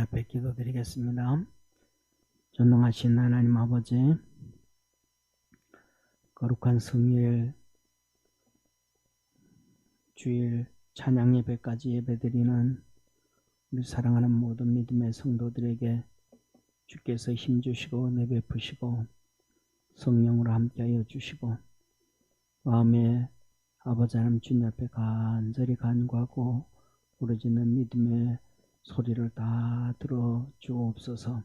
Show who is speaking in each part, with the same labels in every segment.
Speaker 1: 앞에 기도드리겠습니다. 전능하신 하나님 아버지, 거룩한 성일 주일 찬양 예배까지 예배드리는 우리 사랑하는 모든 믿음의 성도들에게 주께서 힘주시고 은혜 베푸시고 성령으로 함께하여 주시고 마음에 아버지 하나님 주님 앞에 간절히 간구하고 부르짖는 믿음의 소리를 다 들어 주옵소서.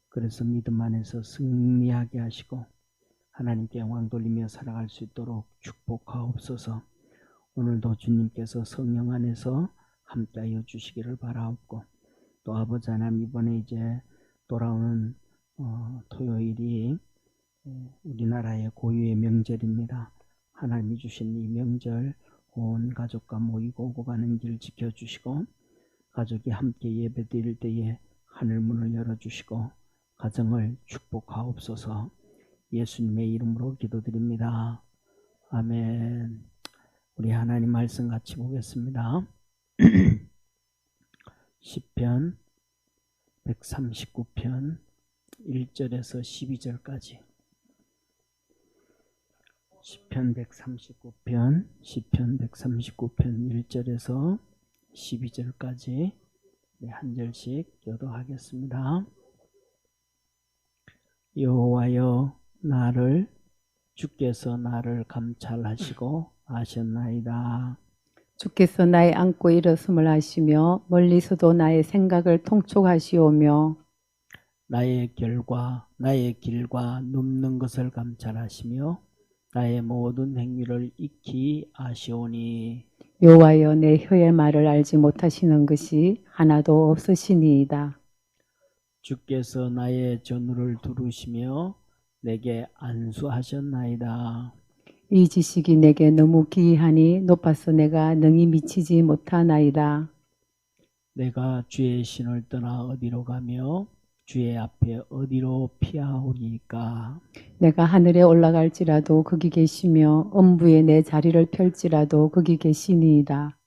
Speaker 1: 그래서 믿음 안에서 승리하게 하시고 하나님께 영광 돌리며 살아갈 수 있도록 축복하옵소서. 오늘도 주님께서 성령 안에서 함께하여 주시기를 바라옵고 또 아버지 하나님 이번에 이제 돌아오는 토요일이 우리나라의 고유의 명절입니다. 하나님이 주신 이 명절 온 가족과 모이고 오고 가는 길 지켜주시고 가족이 함께 예배드릴 때에 하늘문을 열어주시고 가정을 축복하옵소서. 예수님의 이름으로 기도드립니다. 아멘. 우리 하나님 말씀 같이 보겠습니다. 시편 139편 1절에서 12절까지. 시편 139편 1절에서 12절까지 한 절씩 교도하겠습니다. 여호와여, 주께서 나를 감찰하시고 아셨나이다.
Speaker 2: 주께서 나의 안고 일어섬을 아시며 멀리서도 나의 생각을 통촉하시오며
Speaker 1: 나의 길과 눕는 것을 감찰하시며 나의 모든 행위를 익히 아시오니.
Speaker 2: 여호와여, 내 혀의 말을 알지 못하시는 것이 하나도 없으시니이다.
Speaker 1: 주께서 나의 전우를 두루시며 내게 안수하셨나이다.
Speaker 2: 이 지식이 내게 너무 기이하니 높아서 내가 능히 미치지 못하나이다.
Speaker 1: 내가 주의 신을 떠나 어디로 가며 주의 앞에 어디로 피하오리까.
Speaker 2: 내가 하늘에 올라갈지라도 거기 계시며 엄부에 내 자리를 펼지라도 거기 계시니이다.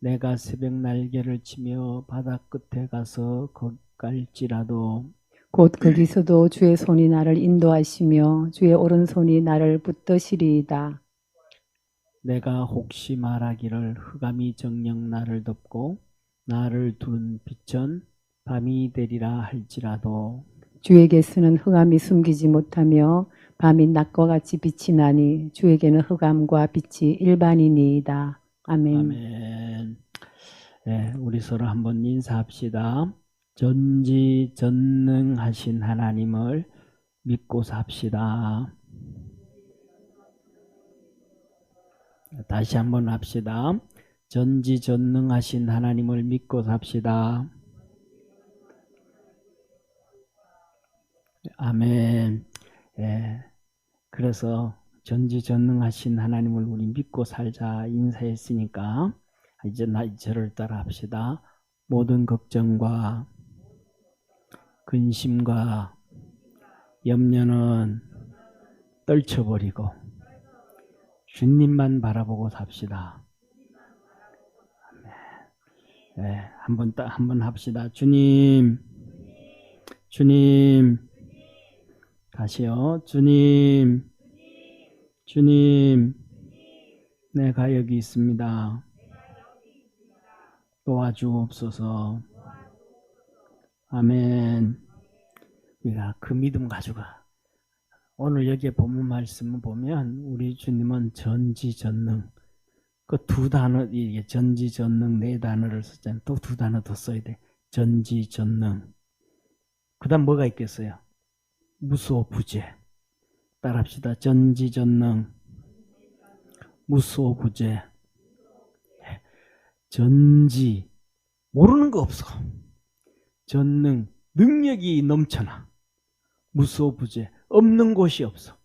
Speaker 1: 내가 새벽 날개를 치며 바다 끝에 가서 갈지라도
Speaker 2: 곧 거기서도 주의 손이 나를 인도하시며 주의 오른손이 나를 붙드시리이다.
Speaker 1: 내가 혹시 말하기를 흑암이 정녕 나를 덮고 나를 두른 빛은 밤이 되리라 할지라도
Speaker 2: 주에게서는 흑암이 숨기지 못하며 밤이 낮과 같이 빛이 나니 주에게는 흑암과 빛이 일반이니이다. 아멘.
Speaker 1: 아멘. 네, 우리 서로 한번 인사합시다. 전지전능하신 하나님을 믿고 삽시다. 다시 한번 합시다. 전지전능하신 하나님을 믿고 삽시다. 아멘. 예. 그래서 전지전능하신 하나님을 우리 믿고 살자 인사했으니까 이제 저를 따라 합시다. 모든 걱정과 근심과 염려는 떨쳐버리고 주님만 바라보고 삽시다. 네, 한번 합시다. 주님, 다시요. 주님, 내가 여기 있습니다. 도와주옵소서. 아멘. 우리가 그 믿음 가져가. 오늘 여기에 본문 말씀을 보면 우리 주님은 전지전능. 그 두 단어, 이게 전지전능 네 단어를 썼잖아요. 또 두 단어 더 써야 돼. 전지전능. 그 다음 뭐가 있겠어요? 무소부재. 따라합시다. 전지전능, 무소부재. 전지, 모르는 거 없어. 전능, 능력이 넘쳐나. 무소부재, 없는 곳이 없어.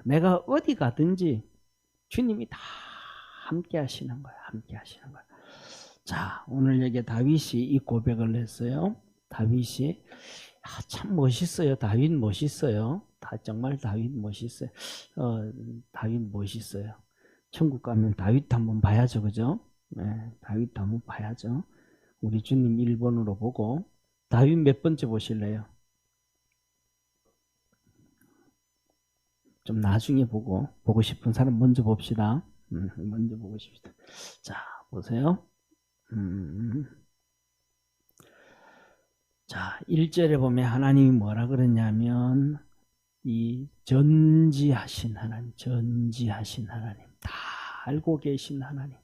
Speaker 1: 내가 어디 가든지 주님이 다 함께 하시는 거야. 자, 오늘 여기 다윗이 이 고백을 했어요. 다윗이 참 멋있어요. 다윗 멋있어요. 정말 다윗 멋있어요. 다윗 멋있어요. 천국 가면 다윗 한번 봐야죠, 그죠? 네, 다윗 한번 봐야죠. 우리 주님 1번으로 보고 다윗 몇 번째 보실래요? 좀 나중에 보고 싶은 사람 먼저 봅시다. 먼저 보고 싶다. 자, 보세요. 자, 1절에 보면 하나님이 뭐라 그러냐면 이 전지하신 하나님, 전지하신 하나님, 다 알고 계신 하나님,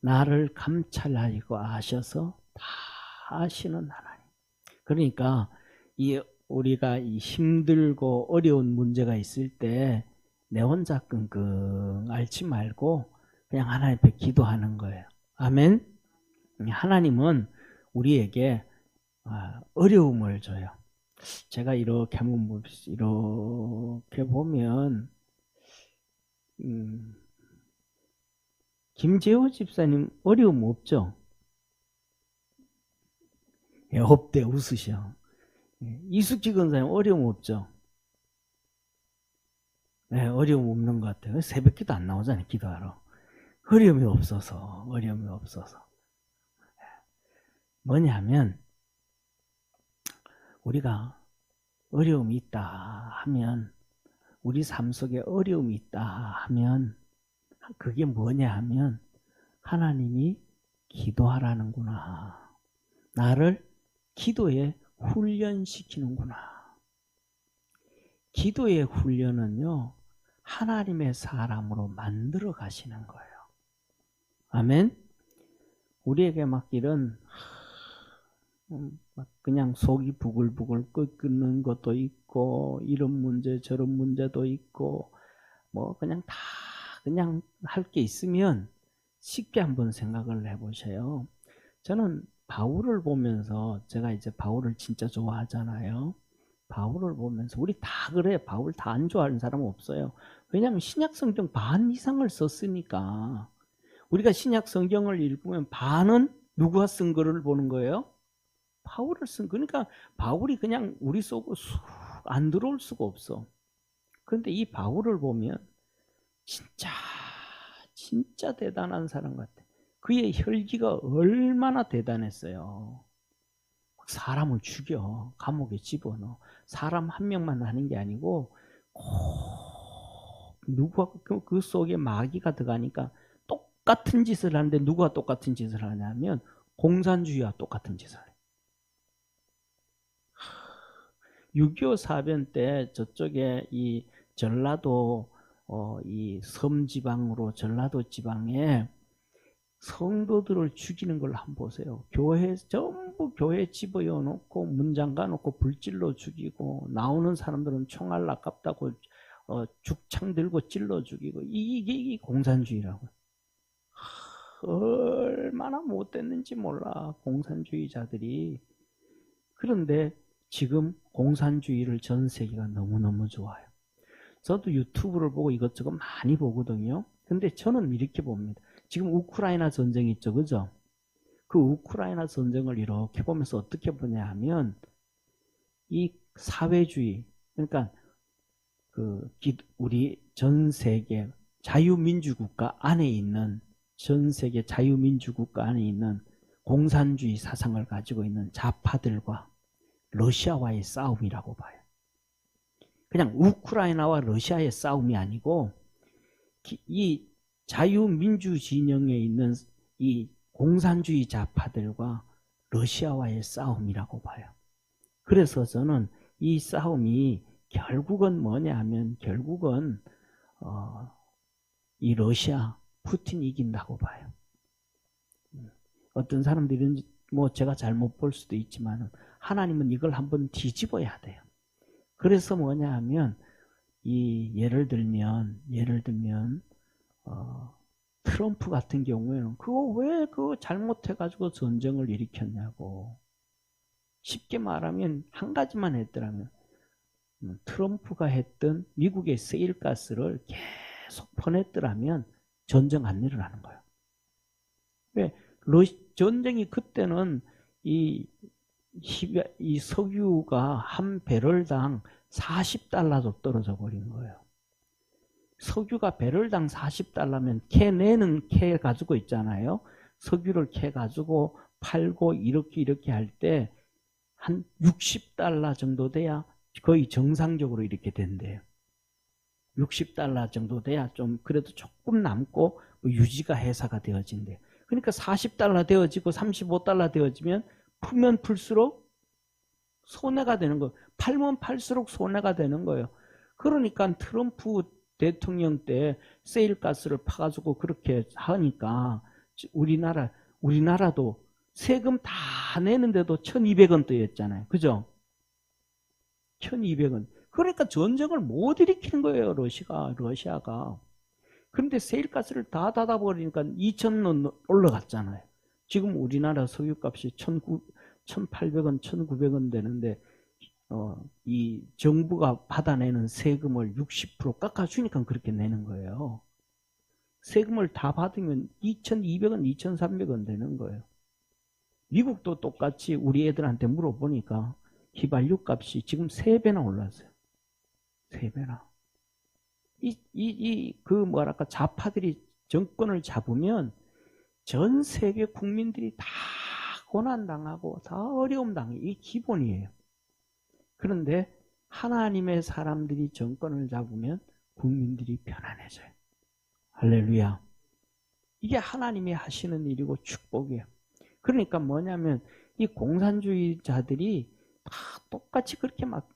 Speaker 1: 나를 감찰하고 아셔서 다 아시는 하나님. 그러니까 우리가 이 힘들고 어려운 문제가 있을 때 내 혼자 끙끙 앓지 말고 그냥 하나님 앞에 기도하는 거예요. 아멘. 하나님은 우리에게 어려움을 줘요. 제가 이렇게 한번 이렇게 보면 김재호 집사님 어려움 없죠? 예, 없대 웃으셔. 이숙지 권사님 어려움 없죠? 네, 어려움 없는 것 같아요. 새벽기도 안 나오잖아요, 기도하러. 어려움이 없어서. 뭐냐면 우리가 어려움이 있다 하면, 우리 삶 속에 어려움이 있다 하면 그게 뭐냐 하면 하나님이 기도하라는구나. 나를 기도에 훈련시키는구나. 기도의 훈련은요, 하나님의 사람으로 만들어 가시는 거예요. 아멘. 우리에게 막 이런 그냥 속이 부글부글 끓는 것도 있고, 이런 문제 저런 문제도 있고, 뭐 그냥 다 그냥 할 게 있으면 쉽게 한번 생각을 해보세요. 저는 바울을 보면서, 제가 이제 바울을 진짜 좋아하잖아요. 바울을 보면서 우리 다 그래. 바울 다 안 좋아하는 사람은 없어요. 왜냐하면 신약 성경 반 이상을 썼으니까. 우리가 신약 성경을 읽으면 반은 누가 쓴 거를 보는 거예요? 바울을 쓴. 그러니까 바울이 그냥 우리 속으로 쑥 안 들어올 수가 없어. 그런데 이 바울을 보면 진짜 대단한 사람 같아. 그의 혈기가 얼마나 대단했어요. 사람을 죽여, 감옥에 집어넣어. 사람 한 명만 하는 게 아니고 누가 그 속에 마귀가 들어가니까 똑같은 짓을 하는데, 누가 똑같은 짓을 하냐면 공산주의와 똑같은 짓을 해요. 6.25 사변 때 저쪽에 이 전라도 이 섬지방으로, 전라도 지방에 성도들을 죽이는 걸 한번 보세요. 전부 교회 집어여 놓고 문 잠가 놓고 불질러 죽이고, 나오는 사람들은 총알 아깝다고 죽창 들고 찔러 죽이고. 이게 공산주의라고. 얼마나 못됐는지 몰라, 공산주의자들이. 그런데 지금 공산주의를 전 세계가 너무너무 좋아요. 저도 유튜브를 보고 이것저것 많이 보거든요. 근데 저는 이렇게 봅니다. 지금 우크라이나 전쟁이 있죠, 그죠? 그 우크라이나 전쟁을 이렇게 보면서 어떻게 보냐 하면, 이 사회주의, 그러니까 우리 전 세계 자유민주국가 안에 있는, 전 세계 자유민주국가 안에 있는 공산주의 사상을 가지고 있는 좌파들과 러시아와의 싸움이라고 봐요. 그냥 우크라이나와 러시아의 싸움이 아니고, 이 자유민주 진영에 있는 이 공산주의 좌파들과 러시아와의 싸움이라고 봐요. 그래서 저는 이 싸움이 결국은 뭐냐 하면, 결국은 이 러시아 푸틴이 이긴다고 봐요. 어떤 사람들은 뭐 제가 잘못 볼 수도 있지만 하나님은 이걸 한번 뒤집어야 돼요. 그래서 뭐냐 하면, 이 예를 들면 트럼프 같은 경우에는 그거 왜 그거 잘못해가지고 전쟁을 일으켰냐고. 쉽게 말하면 한 가지만 했더라면, 트럼프가 했던 미국의 세일가스를 계속 퍼냈더라면 전쟁 안 일어나는 거예요. 왜? 전쟁이 그때는 이 석유가 한 배럴당 $40도 떨어져 버린 거예요. 석유가 배럴당 $40면 캐 내는 캐 가지고 있잖아요. 석유를 캐가지고 팔고 이렇게 할 때 한 60달러 정도 돼야 거의 정상적으로 이렇게 된대요. 60달러 정도 돼야 좀 그래도 조금 남고 유지가 회사가 되어진대요. 그러니까 40달러 되어지고 35달러 되어지면 풀면 풀수록 손해가 되는 거예요. 팔면 팔수록 손해가 되는 거예요. 그러니까 트럼프 대통령 때 세일가스를 파가지고 그렇게 하니까 우리나라도 세금 다 내는데도 1200원 떠였잖아요. 그죠? 1200원. 그러니까 전쟁을 못 일으키는 거예요. 러시아가. 그런데 세일가스를 다 닫아버리니까 2000원 올라갔잖아요. 지금 우리나라 석유값이 1800원, 1900원 되는데 이 정부가 받아내는 세금을 60% 깎아주니까 그렇게 내는 거예요. 세금을 다 받으면 2200원, 2300원 되는 거예요. 미국도 똑같이 우리 애들한테 물어보니까 휘발유 값이 지금 3배나 올랐어요. 3배나. 좌파들이 정권을 잡으면 전 세계 국민들이 다 고난당하고 다 어려움 당해. 이게 기본이에요. 그런데 하나님의 사람들이 정권을 잡으면 국민들이 편안해져요. 할렐루야. 이게 하나님이 하시는 일이고 축복이에요. 그러니까 뭐냐면 이 공산주의자들이 다 똑같이 그렇게 막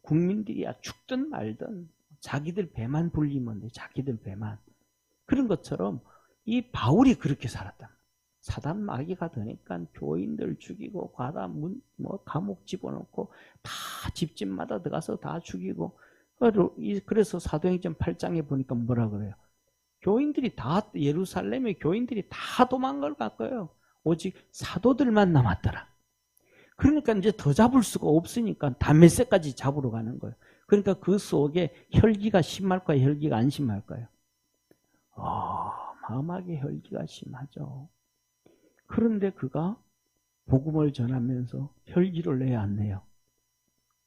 Speaker 1: 국민들이야 죽든 말든 자기들 배만 불리면 돼. 자기들 배만. 그런 것처럼 이 바울이 그렇게 살았다. 사단 마귀가 되니까 교인들 죽이고 감옥 집어넣고 다 집집마다 들어가서 다 죽이고. 그래서 사도행전 8장에 보니까 뭐라 그래요? 교인들이 다 예루살렘의 교인들이 다 도망갈 거예요. 오직 사도들만 남았더라. 그러니까 이제 더 잡을 수가 없으니까 다메섹까지 잡으러 가는 거예요. 그러니까 그 속에 혈기가 심할까요? 혈기가 안 심할까요? 마음하게 혈기가 심하죠. 그런데 그가 복음을 전하면서 혈기를 내야 안 내요?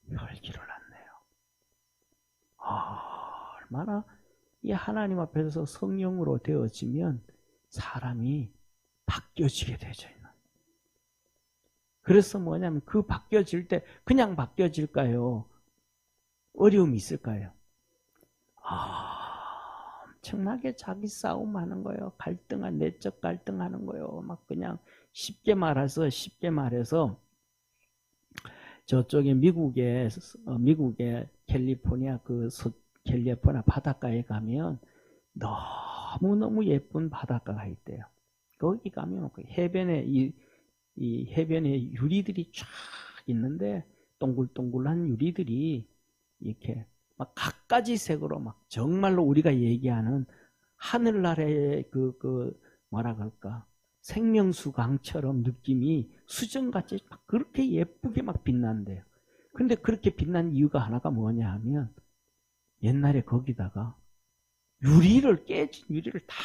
Speaker 1: 혈기를 안 내요. 얼마나 이 하나님 앞에서 성령으로 되어지면 사람이 바뀌어지게 되죠. 그래서 뭐냐면 그 바뀌어질 때 그냥 바뀌어질까요? 어려움이 있을까요? 엄청나게 자기 싸움하는 거예요. 내적 갈등하는 거예요. 막 그냥 쉽게 말해서 저쪽에 미국의 캘리포니아 캘리포니아 바닷가에 가면 너무너무 예쁜 바닷가가 있대요. 거기 가면 해변에 이 해변에 유리들이 쫙 있는데 동글동글한 유리들이 이렇게 막 갖가지 색으로 막 정말로 우리가 얘기하는 하늘나라의 뭐라 그럴까 생명수강처럼 느낌이 수정같이 막 그렇게 예쁘게 막 빛난대요. 근데 그렇게 빛난 이유가 하나가 뭐냐 하면 옛날에 거기다가 깨진 유리를 다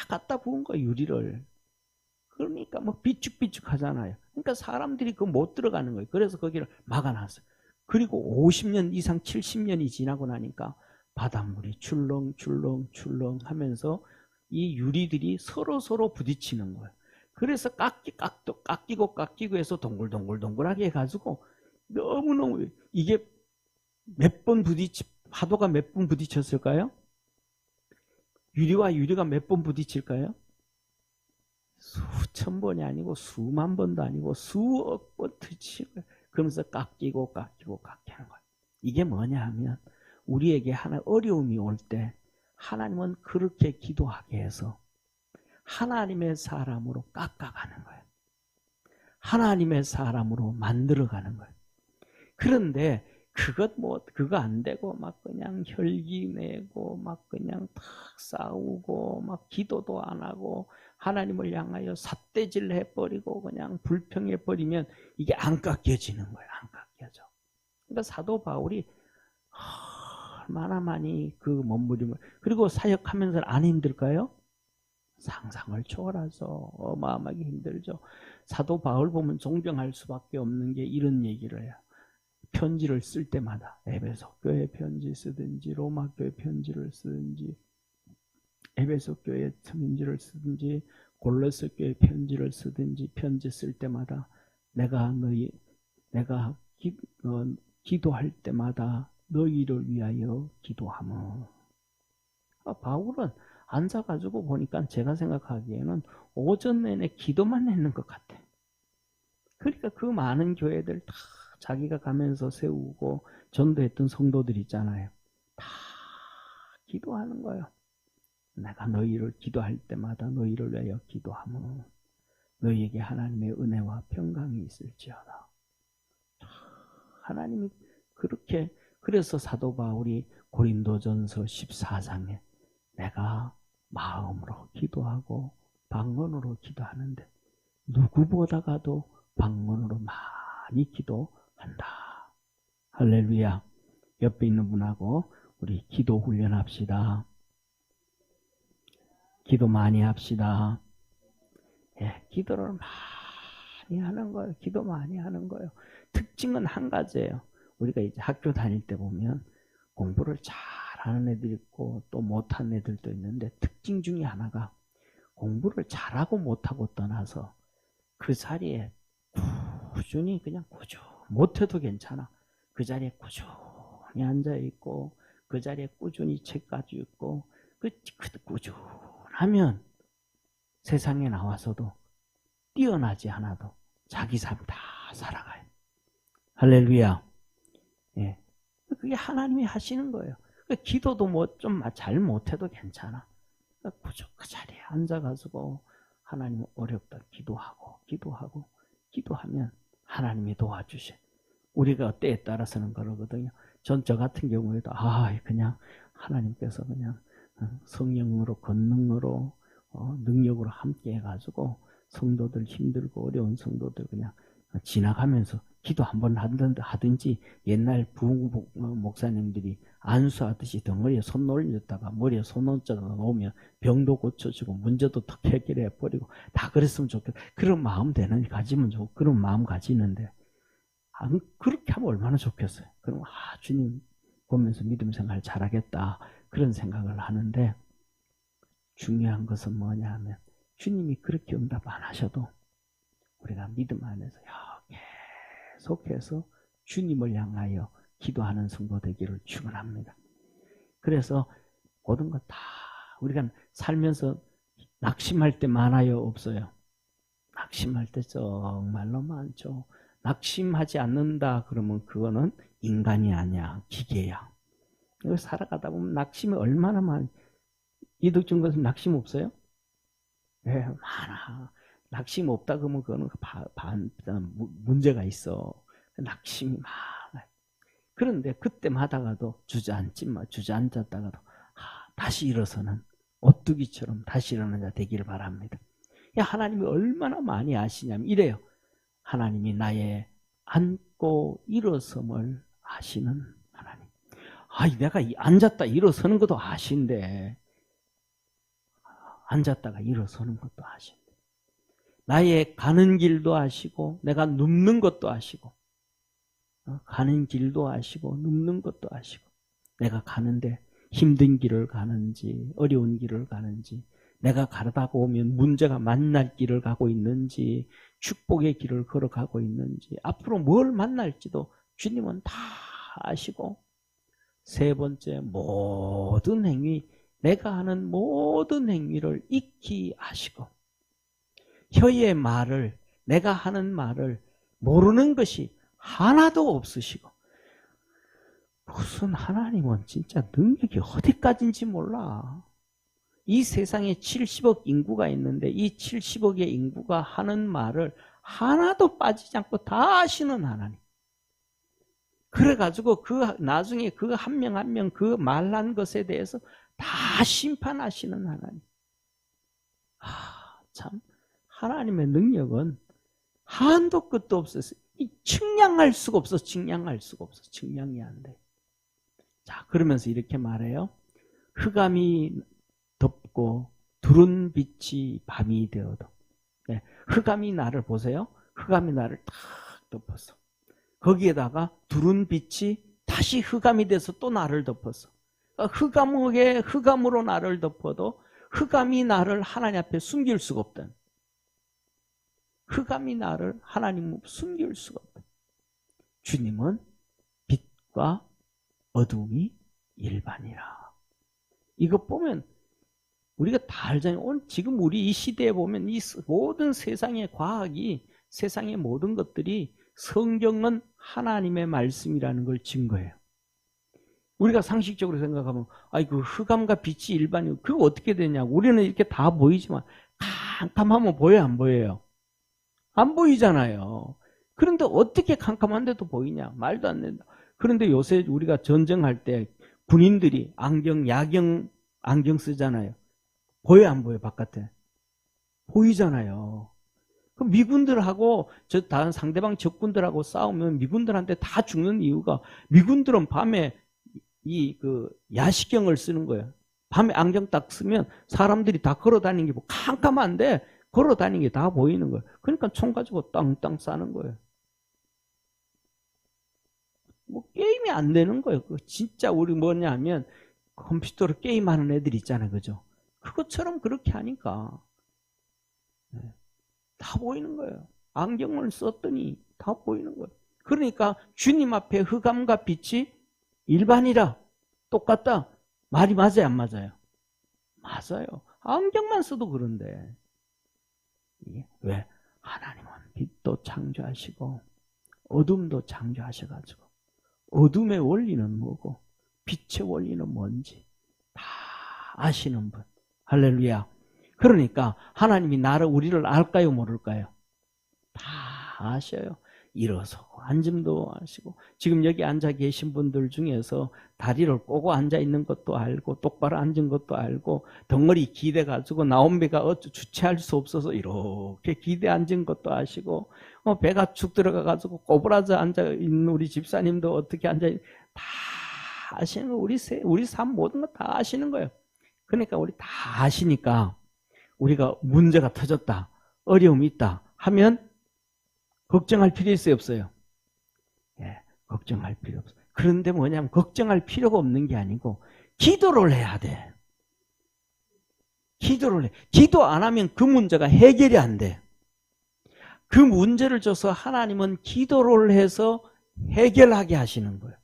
Speaker 1: 갖다 부은 거야. 유리를. 그러니까 뭐 비축비축 하잖아요. 그러니까 사람들이 못 들어가는 거예요. 그래서 거기를 막아놨어요. 그리고 50년 이상 70년이 지나고 나니까 바닷물이 출렁출렁 하면서 이 유리들이 서로 부딪히는 거예요. 그래서 깎이고 해서 동글동글하게 해가지고 너무너무 이게 파도가 몇 번 부딪혔을까요? 유리와 유리가 몇 번 부딪힐까요? 수천 번이 아니고 수만 번도 아니고 수억 번 부딪히는 거예요. 그러면서 깎이고 하는 거예요. 이게 뭐냐 하면 우리에게 어려움이 올 때 하나님은 그렇게 기도하게 해서 하나님의 사람으로 깎아가는 거예요. 하나님의 사람으로 만들어가는 거예요. 그런데 그거 안 되고 막 그냥 혈기 내고 막 그냥 탁 싸우고 막 기도도 안 하고 하나님을 향하여 삿대질 해버리고 그냥 불평해버리면 이게 안 깎여지는 거예요. 안 깎여져. 그러니까 사도 바울이 얼마나 많이 그 몸부림을 그리고 사역하면서 안 힘들까요? 상상을 초월해서 어마어마하게 힘들죠. 사도 바울 보면 존경할 수밖에 없는 게 이런 얘기를 해요. 편지를 쓸 때마다 에베소 교회 편지 쓰든지 로마 교회 편지를 쓰든지 에베소 교회 편지를 쓰든지 골로새 교회 편지를 쓰든지 편지 쓸 때마다 내가 기도할 때마다 너희를 위하여 기도하며. 바울은 앉아가지고 보니까 제가 생각하기에는 오전 내내 기도만 했는 것 같아. 그러니까 그 많은 교회들 다 자기가 가면서 세우고 전도했던 성도들 있잖아요. 다 기도하는 거예요. 내가 너희를 기도할 때마다 너희를 위하여 기도하며 너희에게 하나님의 은혜와 평강이 있을지어다. 하나님이 그렇게, 그래서 사도 바울이 고린도전서 14장에 내가 마음으로 기도하고 방언으로 기도하는데 누구보다가도 방언으로 많이 기도한다. 할렐루야. 옆에 있는 분하고 우리 기도 훈련합시다. 기도 많이 합시다. 예, 기도를 많이 하는 거예요. 기도 많이 하는 거예요. 특징은 한 가지예요. 우리가 이제 학교 다닐 때 보면 공부를 잘하는 애들 있고 또 못하는 애들도 있는데 특징 중에 하나가 공부를 잘하고 못하고 떠나서 그 자리에 꾸준히 못해도 괜찮아. 그 자리에 꾸준히 앉아있고 그 자리에 꾸준히 책 가지고 있고 꾸준하면 세상에 나와서도 뛰어나지 않아도 자기 삶 다 살아가요. 할렐루야. 예. 그게 하나님이 하시는 거예요. 기도도 좀 잘 못해도 괜찮아. 꾸준히 그 자리에 앉아가지고 하나님 어렵다 기도하면 하나님이 도와주셔. 우리가 때에 따라서는 그러거든요. 저 같은 경우에도 그냥 하나님께서 그냥 성령으로 권능으로 능력으로 함께 해가지고 성도들 힘들고 어려운 성도들 그냥 지나가면서 기도 한번 하든지 옛날 부흥 목사님들이 안수하듯이 덩어리에 손 올렸다가 머리에 손 얹어서 놓으면 병도 고쳐지고 문제도 더 해결해 버리고 다 그랬으면 좋겠다. 그런 마음 가지면 좋고 그런 마음 가지는데 그렇게 하면 얼마나 좋겠어요. 그럼 주님 보면서 믿음 생활 잘하겠다 그런 생각을 하는데 중요한 것은 뭐냐 하면 주님이 그렇게 응답 안 하셔도 우리가 믿음 안에서 계속해서 주님을 향하여 기도하는 성도 되기를 축원합니다. 그래서 모든 것 다 우리가 살면서 낙심할 때 많아요, 없어요? 낙심할 때 정말로 많죠. 낙심하지 않는다 그러면 그거는 인간이 아니야, 기계야. 살아가다 보면 낙심이 얼마나 많이. 이덕준 것은 낙심 없어요? 네, 많아. 낙심 없다 그러면 그거는 문제가 있어. 낙심이 많아요. 그런데 그때마다가도 주저앉았다가도 다시 일어서는 오뚜기처럼 다시 일어나는 자 되기를 바랍니다. 하나님이 얼마나 많이 아시냐면 이래요. 하나님이 나의 앉고 일어섬을 아시는 하나님. 내가 앉았다 일어서는 것도 아신데 앉았다가 일어서는 것도 아신데 나의 가는 길도 아시고 내가 눕는 것도 아시고 가는 길도 아시고 눕는 것도 아시고 내가 가는데 힘든 길을 가는지 어려운 길을 가는지 내가 가다 보면 문제가 만날 길을 가고 있는지 축복의 길을 걸어가고 있는지 앞으로 뭘 만날지도 주님은 다 아시고 세 번째 모든 행위 내가 하는 모든 행위를 익히 아시고 혀의 말을 내가 하는 말을 모르는 것이 하나도 없으시고 무슨 하나님은 진짜 능력이 어디까지인지 몰라. 이 세상에 70억 인구가 있는데 이 70억의 인구가 하는 말을 하나도 빠지지 않고 다 아시는 하나님. 그래가지고 나중에 그 한 명 한 명 그 말한 것에 대해서 다 심판하시는 하나님. 참 하나님의 능력은 한도 끝도 없어서 측량할 수가 없어. 측량이 안 돼. 자, 그러면서 이렇게 말해요. 흑암이 덮고 두른 빛이 밤이 되어도. 네, 흑암이 나를 보세요. 흑암이 나를 탁 덮었어. 거기에다가 두른 빛이 다시 흑암이 돼서 또 나를 덮었어. 흑암으로 나를 덮어도 흑암이 나를 하나님 앞에 숨길 수가 없다. 흑암이 나를 하나님 앞에 숨길 수가 없다. 주님은 빛과 어둠이 일반이라. 이거 보면 우리가 다 알잖아요. 오늘 지금 우리 이 시대에 보면 이 모든 세상의 과학이, 세상의 모든 것들이 성경은 하나님의 말씀이라는 걸 증거해요. 우리가 상식적으로 생각하면 그 흑암과 빛이 일반이고 그거 어떻게 되냐고. 우리는 이렇게 다 보이지만 캄캄하면 보여요, 안 보여요? 안 보이잖아요. 그런데 어떻게 캄캄한데도 보이냐? 말도 안 된다. 그런데 요새 우리가 전쟁할 때 군인들이 야경 안경 쓰잖아요. 보여요, 안 보여요, 바깥에? 보이잖아요. 그 미군들하고 다른 상대방 적군들하고 싸우면 미군들한테 다 죽는 이유가, 미군들은 밤에 야시경을 쓰는 거예요. 밤에 안경 딱 쓰면 사람들이 다 걸어 다니는 게 캄캄한데 걸어 다니는 게 다 보이는 거예요. 그러니까 총 가지고 땅땅 싸는 거예요. 게임이 안 되는 거예요. 진짜 우리 뭐냐면 컴퓨터로 게임하는 애들 있잖아요. 그죠? 그것처럼 그렇게 하니까 다 보이는 거예요. 안경을 썼더니 다 보이는 거예요. 그러니까 주님 앞에 흑암과 빛이 일반이라 똑같다. 말이 맞아요, 안 맞아요? 맞아요. 안경만 써도 그런데. 왜? 하나님은 빛도 창조하시고 어둠도 창조하셔가지고 어둠의 원리는 뭐고 빛의 원리는 뭔지 다 아시는 분. 할렐루야. 그러니까 하나님이 우리를 알까요, 모를까요? 다 아셔요. 일어서고 앉음도 아시고, 지금 여기 앉아 계신 분들 중에서 다리를 꼬고 앉아 있는 것도 알고, 똑바로 앉은 것도 알고, 덩어리 기대 가지고 나온 배가 주체할 수 없어서 이렇게 기대 앉은 것도 아시고, 배가 축 들어가 가지고 꼬부라져 앉아 있는 우리 집사님도 어떻게 앉아 다 아시는 거. 우리 삶 모든 거 다 아시는 거예요. 그러니까 우리 다 아시니까 우리가 문제가 터졌다, 어려움이 있다 하면 걱정할 필요 있어요, 없어요? 걱정할 필요 없어요. 그런데 뭐냐면 걱정할 필요가 없는 게 아니고 기도를 해야 돼. 기도를 해. 기도 안 하면 그 문제가 해결이 안 돼. 그 문제를 줘서 하나님은 기도를 해서 해결하게 하시는 거예요.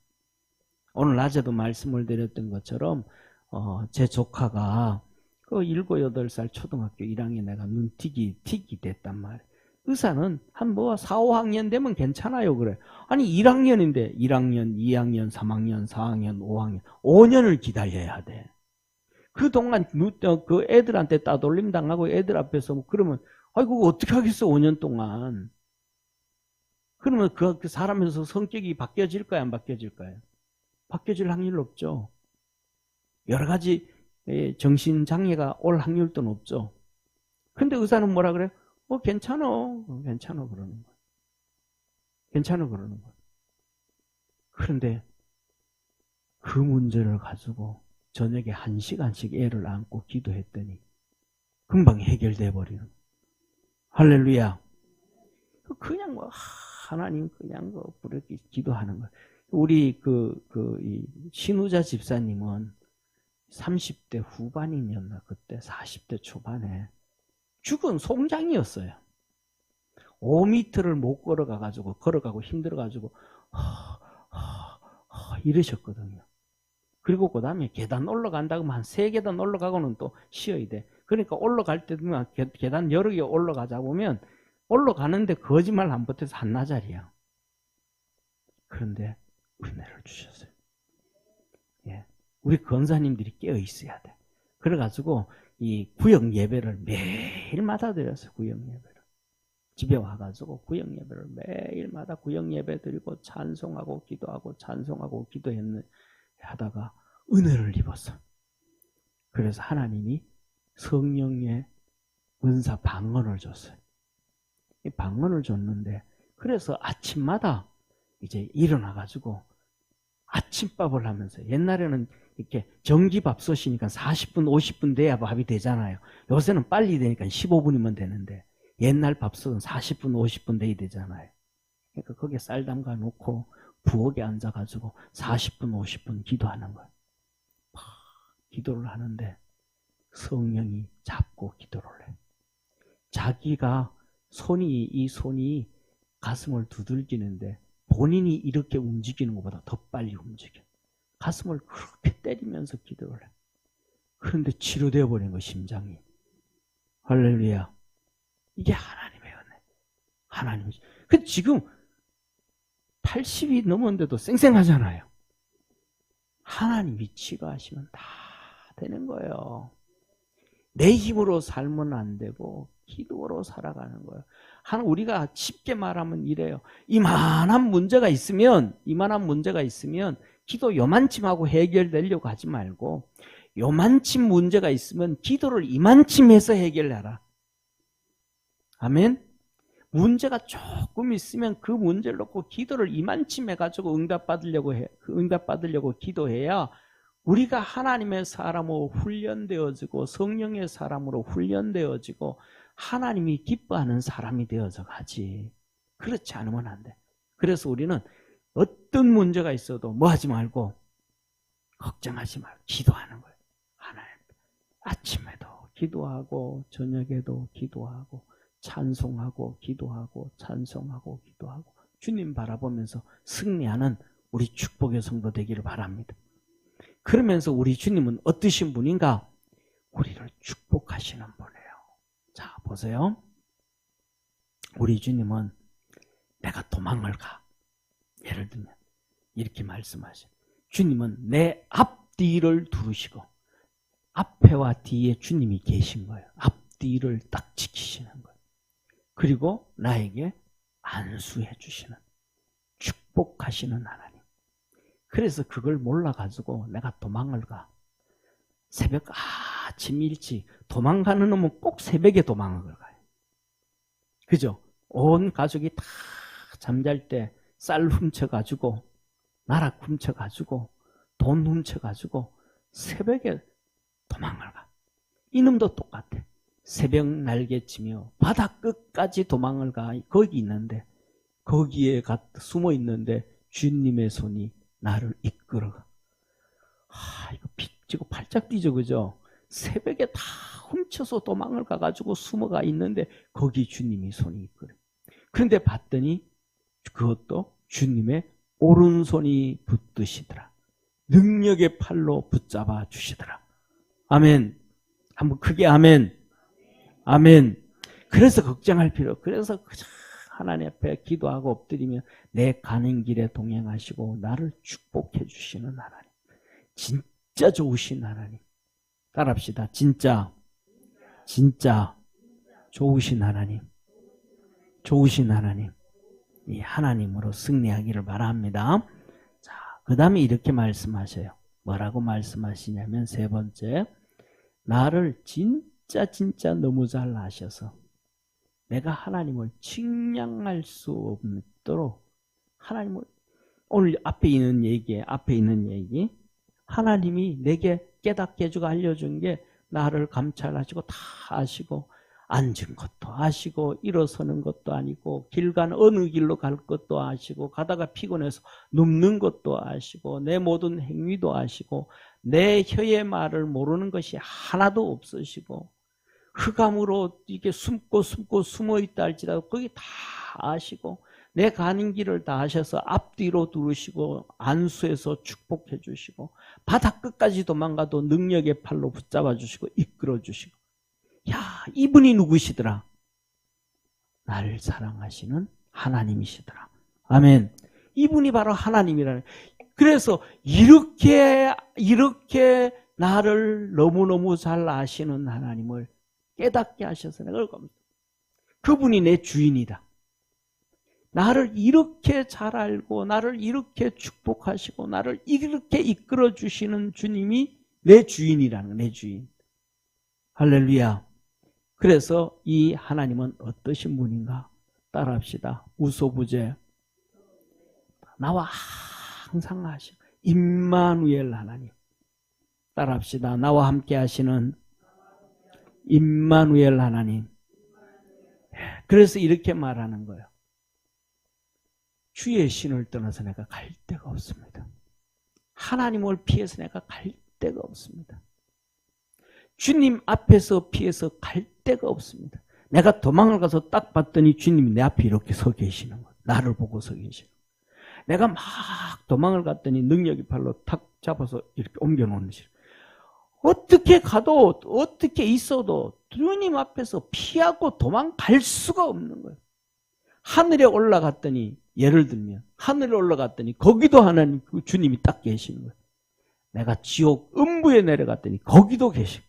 Speaker 1: 오늘 낮에도 말씀을 드렸던 것처럼 제 조카가 7, 8살 초등학교 1학년 애가 눈틱이 됐단 말이에요. 의사는 한 4, 5학년 되면 괜찮아요, 그래. 아니 1학년인데 1학년, 2학년, 3학년, 4학년, 5학년 5년을 기다려야 돼. 그동안 그 애들한테 따돌림 당하고 애들 앞에서 그러면 그거 어떻게 하겠어, 5년 동안. 그러면 그 사람에서 성격이 바뀌어질까요, 안 바뀌어질까요? 바뀌어질 확률 없죠. 여러 가지 정신장애가 올 확률도 높죠. 근데 의사는 뭐라 그래요? 괜찮아. 괜찮아, 그러는 거예요. 괜찮아, 그러는 거예요. 그런데 그 문제를 가지고 저녁에 1시간씩 애를 안고 기도했더니 금방 해결돼 버리는 거예요. 할렐루야. 그냥 하나님 그냥 부르게 기도하는 거예요. 우리 이 신우자 집사님은 30대 후반이었나, 그때 40대 초반에 죽은 송장이었어요. 5m를 못 걸어가고 힘들어가지고 이러셨거든요. 그리고 그 다음에 계단 올라간다고 하면 한 3계단 올라가고는 또 쉬어야 돼. 그러니까 올라갈 때면 계단 여러 개 올라가자 보면 올라가는데 거짓말 안 붙어서 한나절이야. 그런데 은혜를 주셨어요. 우리 권사님들이 깨어 있어야 돼. 그래가지고 이 구역 예배를 매일마다 드렸어요. 구역 예배를. 집에 와가지고 구역 예배를 매일마다 구역 예배 드리고 찬송하고 기도하고 찬송하고 하다가 은혜를 입었어. 그래서 하나님이 성령의 은사 방언을 줬어요. 이 방언을 줬는데, 그래서 아침마다 이제 일어나가지고 아침밥을 하면서, 옛날에는 이렇게 전기밥솥이니까 40분, 50분 돼야 밥이 되잖아요. 요새는 빨리 되니까 15분이면 되는데, 옛날 밥솥은 40분, 50분 돼야 되잖아요. 그러니까 거기에 쌀 담가 놓고 부엌에 앉아가지고 40분, 50분 기도하는 거예요. 기도를 하는데 성령이 잡고 기도를 해. 자기가 이 손이 가슴을 두들기는데 본인이 이렇게 움직이는 것보다 더 빨리 움직여. 가슴을 그렇게 때리면서 기도를 해. 그런데 치료되어 버린 거, 심장이. 할렐루야. 이게 하나님의 은혜. 하나님. 근데 지금 80이 넘었는데도 쌩쌩하잖아요. 하나님이 치료하시면 다 되는 거예요. 내 힘으로 살면 안 되고 기도로 살아가는 거예요. 우리가 쉽게 말하면 이래요. 이만한 문제가 있으면 기도 요만침 하고 해결되려고 하지 말고, 요만침 문제가 있으면 기도를 이만침 해서 해결해라. 아멘? 문제가 조금 있으면 그 문제를 놓고 기도를 이만침 해가지고 응답받으려고 기도해야 우리가 하나님의 사람으로 훈련되어지고 성령의 사람으로 훈련되어지고 하나님이 기뻐하는 사람이 되어져 가지. 그렇지 않으면 안 돼. 그래서 우리는 어떤 문제가 있어도 뭐 하지 말고, 걱정하지 말고 기도하는 거예요. 하나님, 아침에도 기도하고 저녁에도 기도하고 찬송하고 기도하고 찬송하고 기도하고 주님 바라보면서 승리하는 우리 축복의 성도 되기를 바랍니다. 그러면서 우리 주님은 어떠신 분인가? 우리를 축복하시는 분이에요. 자, 보세요. 우리 주님은 내가 도망을 가. 예를 들면 이렇게 말씀하세요. 주님은 내 앞뒤를 두르시고, 앞에와 뒤에 주님이 계신 거예요. 앞뒤를 딱 지키시는 거예요. 그리고 나에게 안수해 주시는, 축복하시는 하나님. 그래서 그걸 몰라가지고 내가 도망을 가. 새벽 아침 일찍 도망가는 놈은 꼭 새벽에 도망을 가요. 그죠? 온 가족이 다 잠잘 때 쌀 훔쳐가지고, 나락 훔쳐가지고, 돈 훔쳐가지고 새벽에 도망을 가. 이놈도 똑같아. 새벽 날개치며 바다 끝까지 도망을 가. 거기 있는데, 거기에 숨어 있는데 주님의 손이 나를 이끌어가. 이거 삐지고 팔짝 뛰죠, 그죠? 새벽에 다 훔쳐서 도망을 가가지고 숨어가 있는데 거기 주님이 손이 이끌어. 그런데 봤더니 그것도 주님의 오른손이 붙드시더라. 능력의 팔로 붙잡아 주시더라. 아멘. 한번 크게 아멘. 아멘. 그래서 걱정할 필요. 그래서 하나님 앞에 기도하고 엎드리면 내 가는 길에 동행하시고 나를 축복해 주시는 하나님. 진짜 좋으신 하나님. 따라합시다. 진짜 좋으신 하나님. 좋으신 하나님. 이 하나님으로 승리하기를 바랍니다. 자, 그 다음에 이렇게 말씀하셔요. 뭐라고 말씀하시냐면 세 번째, 나를 진짜 너무 잘 아셔서 내가 하나님을 측량할 수 없도록, 하나님을, 오늘 앞에 있는 얘기, 하나님이 내게 깨닫게 해주고 알려준 게, 나를 감찰하시고 다 아시고, 앉은 것도 아시고, 일어서는 것도 아니고, 길 가는 어느 길로 갈 것도 아시고, 가다가 피곤해서 눕는 것도 아시고, 내 모든 행위도 아시고, 내 혀의 말을 모르는 것이 하나도 없으시고, 흑암으로 이게 숨고 숨어 있다 할지라도 거기 다 아시고, 내 가는 길을 다 아셔서 앞뒤로 두르시고 안수해서 축복해 주시고, 바다 끝까지 도망가도 능력의 팔로 붙잡아 주시고 이끌어 주시고, 야, 이분이 누구시더라? 나를 사랑하시는 하나님이시더라. 아멘. 이분이 바로 하나님이라는. 그래서 이렇게 나를 너무너무 잘 아시는 하나님을 깨닫게 하셔서 내가 그분이 내 주인이다. 나를 이렇게 잘 알고 나를 이렇게 축복하시고 나를 이렇게 이끌어 주시는 주님이 내 주인이라는 거예요. 내 주인. 할렐루야. 그래서 이 하나님은 어떠신 분인가? 따라합시다. 우소부재. 나와 항상 하시고 임마누엘 하나님. 따라합시다. 나와 함께 하시는 임마누엘 하나님. 그래서 이렇게 말하는 거예요. 주의 신을 떠나서 내가 갈 데가 없습니다. 하나님을 피해서 내가 갈 데가 없습니다. 주님 앞에서 피해서 갈 데가 없습니다. 내가 도망을 가서 딱 봤더니 주님이 내 앞에 이렇게 서 계시는 거예요. 나를 보고 서 계시는 거예요. 내가 막 도망을 갔더니 능력이 발로 탁 잡아서 이렇게 옮겨놓는 것이에요. 어떻게 가도 어떻게 있어도 주님 앞에서 피하고 도망갈 수가 없는 거예요. 하늘에 올라갔더니 예를 들면 하늘에 올라갔더니 거기도 하나님 주님이 딱 계시는 거예요. 내가 지옥 음부에 내려갔더니 거기도 계시고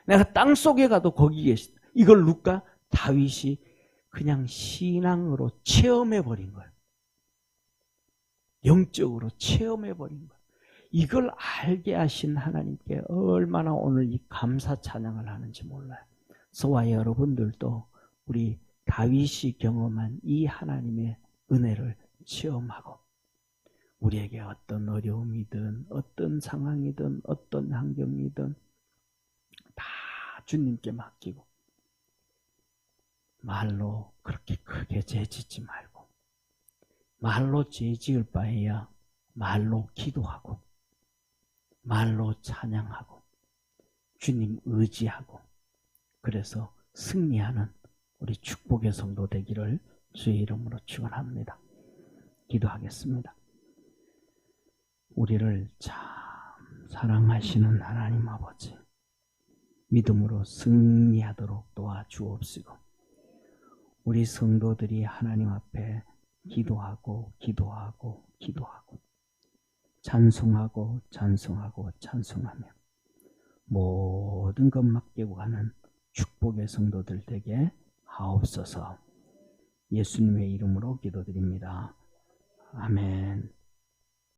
Speaker 1: 내가 땅속에 가도 거기 계시다. 이걸 누가? 다윗이 그냥 신앙으로 체험해버린 거예요. 영적으로 체험해버린 거예요. 이걸 알게 하신 하나님께 얼마나 오늘 이 감사 찬양을 하는지 몰라요. 저와 여러분들도 우리 다윗이 경험한 이 하나님의 은혜를 체험하고 우리에게 어떤 어려움이든 어떤 상황이든 어떤 환경이든 다 주님께 맡기고 말로 그렇게 크게 죄짓지 말고 말로 죄지을 바에야 말로 기도하고 말로 찬양하고 주님 의지하고 그래서 승리하는 우리 축복의 성도 되기를 주의 이름으로 축원합니다. 기도하겠습니다. 우리를 참 사랑하시는 하나님 아버지, 믿음으로 승리하도록 도와주옵시고 우리 성도들이 하나님 앞에 기도하고 찬송하고 찬송하며 모든 것 맡기고 가는 축복의 성도들 되게 하옵소서. 예수님의 이름으로 기도드립니다. 아멘.